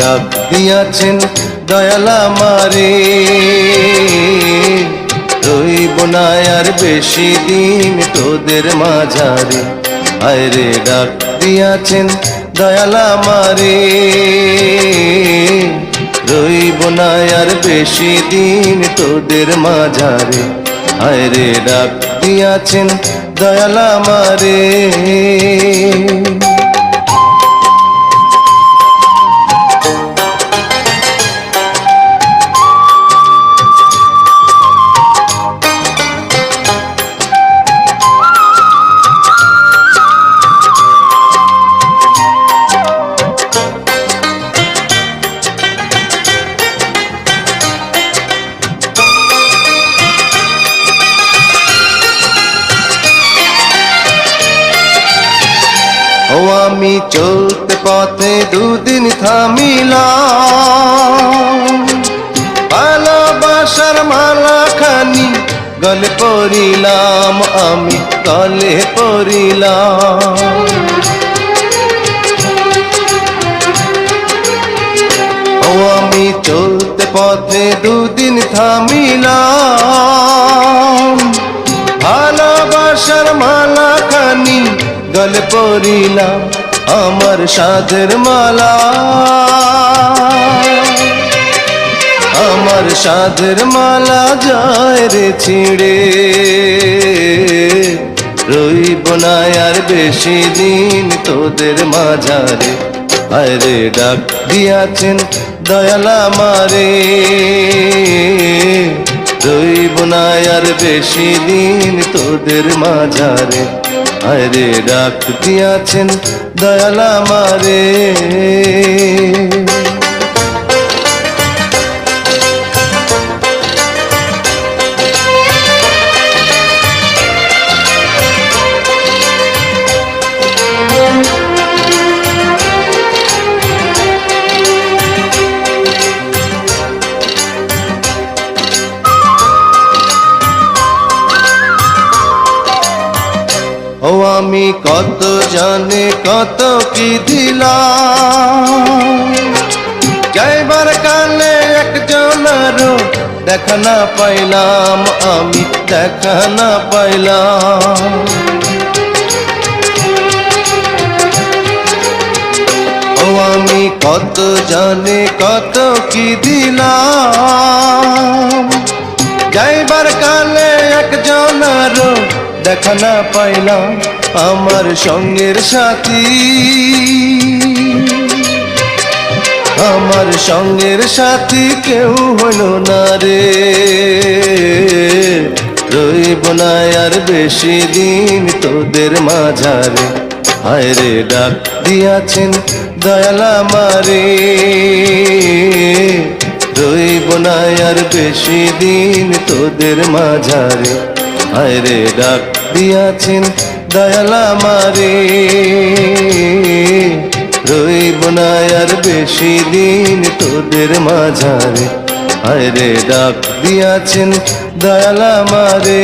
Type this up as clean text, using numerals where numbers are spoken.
ডাক দিয়াছেন দয়াল আমারে, রইব না আর বেশি দিন তোদের মাঝারে। হায়রে ডাক দিয়াছেন দয়াল আমারে, রইব না আর বেশি দিন তোদের মাঝারে। হায়রে ডাক দিয়াছেন দয়াল আমারে। ও আমি চলতে পথে দুদিন থামিলাম, ভালোবাসার মালাখানি গলে পড়িলাম, আমি গলে পড়িলাম। ও আমি চলতে পথে দুদিন থামিলাম, ভালোবাসার মালাখানি গলে পড়িলাম, আমার সাধের মালা, আমার সাধের মালা যায় রে ছিঁড়ে। রইব না আর বেশি দিন তোদের মাঝারে। হায়রে ডাক দিয়াছেন দয়াল আমারে, রইব না আর বেশি দিন তোদের মাঝারে। হায়রে ডাক দিয়াছেন দয়াল আমারে। ও আমি কত জানে কত কি দিলাম, যাইবার কালে একজনেরও দেখা না পাইলাম, আমি দেখা না পাইলাম। ও আমি কত জানে কত কি দিলাম, যাইবার কালে একজনেরও দেখা না পাইলাম, আমার সঙ্গের সাথী, আমার সঙ্গের সাথী কেউ হইল না রে। রইব না আর বেশি দিন তোদের মাঝারে। হায়রে ডাক দিয়াছেন দয়াল আমারে, রইব না আর বেশি দিন তোদের মাঝারে। হায়রে ডাক দিয়াছেন দয়াল আমারে, রইব না আর বেশি দিন তোদের মাঝারে। হায়রে ডাক দিয়াছেন দয়াল আমারে।